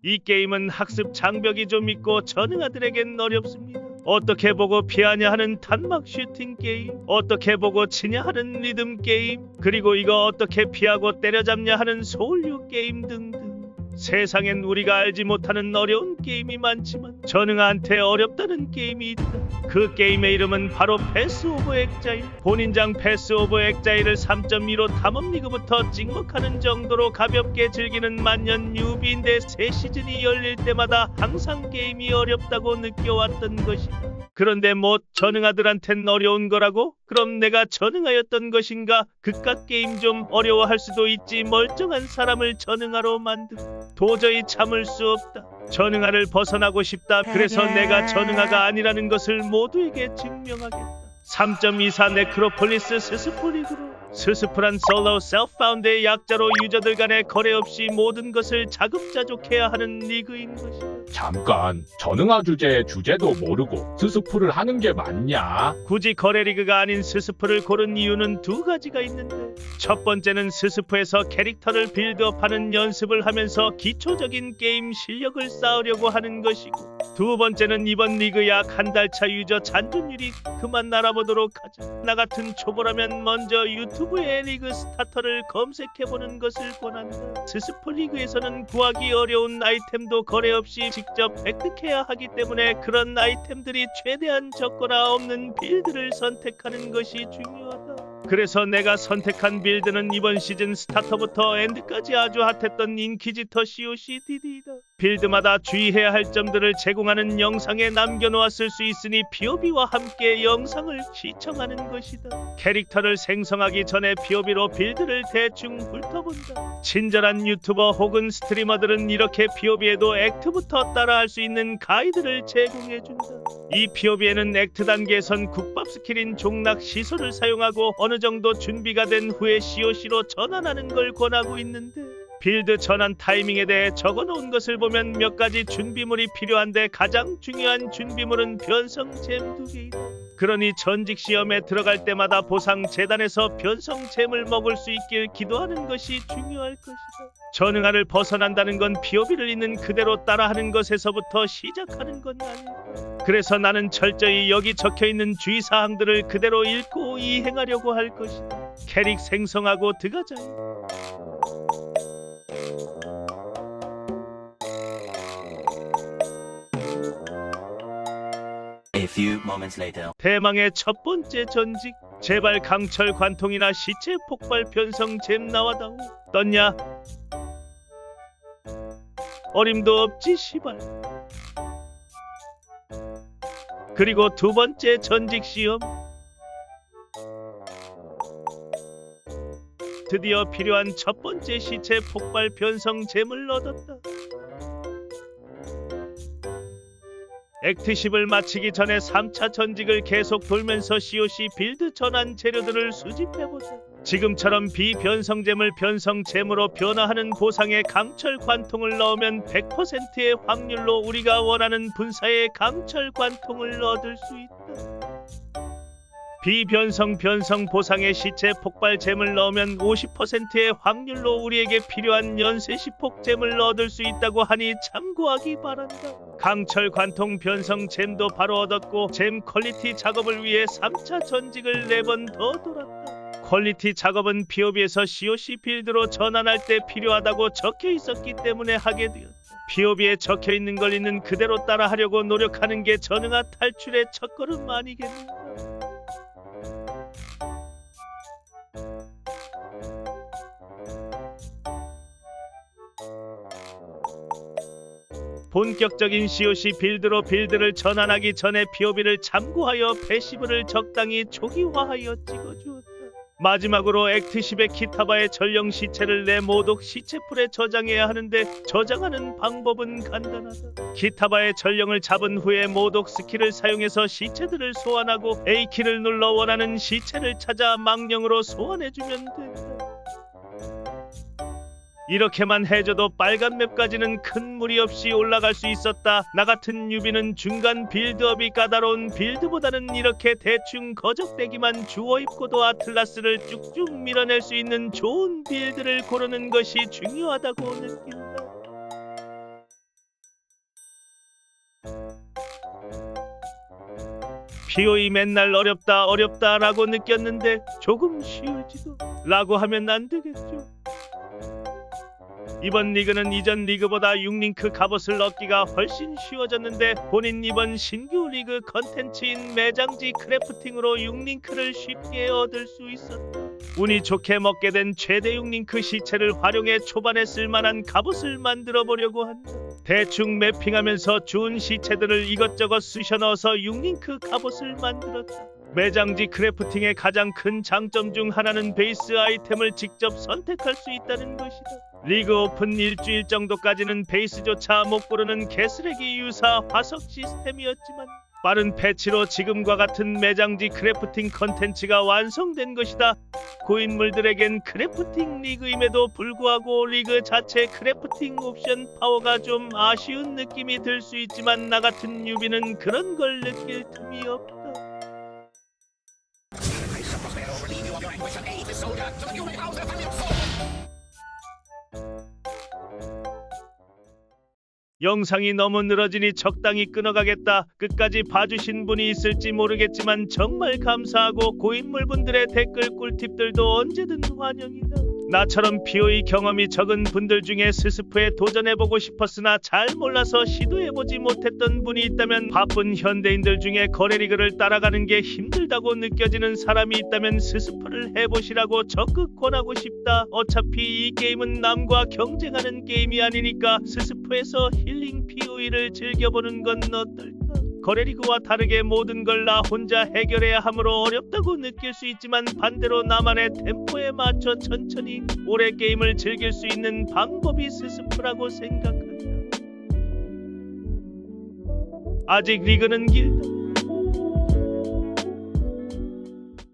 이 게임은 학습 장벽이 좀 있고 전응아들에겐 어렵습니다. 어떻게 보고 피하냐 하는 단막 슈팅 게임, 어떻게 보고 치냐 하는 리듬 게임, 그리고 이거 어떻게 피하고 때려잡냐 하는 소울류 게임 등등. 세상엔 우리가 알지 못하는 어려운 게임이 많지만 전응아한테 어렵다는 게임이 있다. 그 게임의 이름은 바로 패스 오브 엑자일. 본인장 패스 오브 엑자일을 3.2로 탐험리그부터 찍먹하는 정도로 가볍게 즐기는 만년 뉴비인데 새 시즌이 열릴 때마다 항상 게임이 어렵다고 느껴왔던 것이다. 그런데 뭐 전응아들한텐 어려운 거라고? 그럼 내가 전응아였던 것인가? 그깟 게임 좀 어려워할 수도 있지. 멀쩡한 사람을 전응아로 만들 도저히 참을 수 없다. 전응아를 벗어나고 싶다. 그래서 내가 전응아가 아니라는 것을 모두에게 증명하겠다. 3.24 네크로폴리스 스스프리그로. 스스프란 솔로 셀프-파운드의 약자로 유저들 간의 거래 없이 모든 것을 자급자족해야 하는 리그인 것이다. 잠깐, 전응아 주제도 모르고 스스프를 하는 게 맞냐? 굳이 거래 리그가 아닌 스스프를 고른 이유는 두 가지가 있는데, 첫 번째는 스스프에서 캐릭터를 빌드업하는 연습을 하면서 기초적인 게임 실력을 쌓으려고 하는 것이고, 두 번째는 이번 리그 약 한 달 차 유저 잔존율이 그만 날아보도록 하자. 나 같은 초보라면 먼저 유튜브에 리그 스타터를 검색해보는 것을 권한다. 스스프 리그에서는 구하기 어려운 아이템도 거래 없이 직접 획득해야 하기 때문에 그런 아이템들이 최대한 적거나 없는 빌드를 선택하는 것이 중요하다. 그래서 내가 선택한 빌드는 이번 시즌 스타터부터 엔드까지 아주 핫했던 인퀴지터 COCDD이다. 빌드마다 주의해야 할 점들을 제공하는 영상에 남겨놓았을 수 있으니 POB와 함께 영상을 시청하는 것이다. 캐릭터를 생성하기 전에 POB로 빌드를 대충 훑어본다. 친절한 유튜버 혹은 스트리머들은 이렇게 POB에도 액트부터 따라할 수 있는 가이드를 제공해준다. 이 POB에는 액트 단계에선 국밥 스킬인 종락 시소를 사용하고 어느 정도 준비가 된 후에 COC로 전환하는 걸 권하고 있는데, 빌드 전환 타이밍에 대해 적어놓은 것을 보면 몇 가지 준비물이 필요한데 가장 중요한 준비물은 변성잼 2개이다. 그러니 전직 시험에 들어갈 때마다 보상 재단에서 변성잼을 먹을 수 있길 기도하는 것이 중요할 것이다. 전응아를 벗어난다는 건 POB를 있는 그대로 따라하는 것에서부터 시작하는 건 아니다. 그래서 나는 철저히 여기 적혀있는 주의사항들을 그대로 읽고 이행하려고 할 것이다. 캐릭 생성하고 들어가자. A few moments later. 대망의 첫 번째 전직. 제발 강철 관통이나 시체 폭발 변성 잼 나와다오. 떴냐? 어림도 없지 시발. 그리고 두 번째 전직 시험. 드디어 필요한 첫 번째 시체 폭발 변성 잼을 얻었다. 액트 10을 마치기 전에 3차 전직을 계속 돌면서 COC 빌드 전환 재료들을 수집해보자. 지금처럼 비변성잼을 변성잼으로 변화하는 보상에 강철 관통을 넣으면 100%의 확률로 우리가 원하는 분사의 강철 관통을 얻을 수 있다. 비변성 변성 보상에 시체 폭발잼을 넣으면 50%의 확률로 우리에게 필요한 연쇄시폭잼을 얻을 수 있다고 하니 참고하기 바란다. 강철 관통 변성잼도 바로 얻었고, 잼 퀄리티 작업을 위해 3차 전직을 4번 더 돌았다. 퀄리티 작업은 POB에서 COC 빌드로 전환할 때 필요하다고 적혀 있었기 때문에 하게 되었다. POB에 적혀 있는 걸 있는 그대로 따라하려고 노력하는 게 전응아 탈출의 첫걸음 아니겠는가. 본격적인 COC 빌드로 빌드를 전환하기 전에 POB를 참고하여 패시브를 적당히 초기화하여 찍어주었다. 마지막으로 액트 10의 키타바의 전령 시체를 내 모독 시체풀에 저장해야 하는데, 저장하는 방법은 간단하다. 키타바의 전령을 잡은 후에 모독 스킬을 사용해서 시체들을 소환하고 A키를 눌러 원하는 시체를 찾아 망령으로 소환해주면 된다. 이렇게만 해줘도 빨간 맵까지는 큰 무리 없이 올라갈 수 있었다. 나 같은 뉴비는 중간 빌드업이 까다로운 빌드보다는 이렇게 대충 거적대기만 주워입고도 아틀라스를 쭉쭉 밀어낼 수 있는 좋은 빌드를 고르는 것이 중요하다고 느낀다. POE 맨날 어렵다라고 느꼈는데 조금 쉬울지도 라고 하면 안 되겠죠. 이번 리그는 이전 리그보다 6링크 갑옷을 얻기가 훨씬 쉬워졌는데 본인 이번 신규 리그 컨텐츠인 매장지 크래프팅으로 6링크를 쉽게 얻을 수 있었다. 운이 좋게 먹게 된 최대 6링크 시체를 활용해 초반에 쓸만한 갑옷을 만들어 보려고 한다. 대충 매핑하면서 좋은 시체들을 이것저것 쑤셔 넣어서 6링크 갑옷을 만들었다. 매장지 크래프팅의 가장 큰 장점 중 하나는 베이스 아이템을 직접 선택할 수 있다는 것이다. 리그 오픈 일주일 정도까지는 베이스조차 못 고르는 개쓰레기 유사 화석 시스템이었지만 빠른 패치로 지금과 같은 매장지 크래프팅 컨텐츠가 완성된 것이다. 고인물들에겐 크래프팅 리그임에도 불구하고 리그 자체 크래프팅 옵션 파워가 좀 아쉬운 느낌이 들 수 있지만 나 같은 뉴비는 그런 걸 느낄 틈이 없다. 영상이 너무 늘어지니 적당히 끊어가겠다. 끝까지 봐주신 분이 있을지 모르겠지만 정말 감사하고 고인물분들의 댓글 꿀팁들도 언제든 환영이다. 나처럼 POE 경험이 적은 분들 중에 스스프에 도전해보고 싶었으나 잘 몰라서 시도해보지 못했던 분이 있다면, 바쁜 현대인들 중에 거래리그를 따라가는 게 힘들다고 느껴지는 사람이 있다면 스스프를 해보시라고 적극 권하고 싶다. 어차피 이 게임은 남과 경쟁하는 게임이 아니니까 스스프에서 힐링 POE를 즐겨보는 건 어떨까? 거래리그와 다르게 모든 걸 나 혼자 해결해야 하므로 어렵다고 느낄 수 있지만 반대로 나만의 템포에 맞춰 천천히 오래 게임을 즐길 수 있는 방법이 스스프라고 생각한다. 아직 리그는 길다.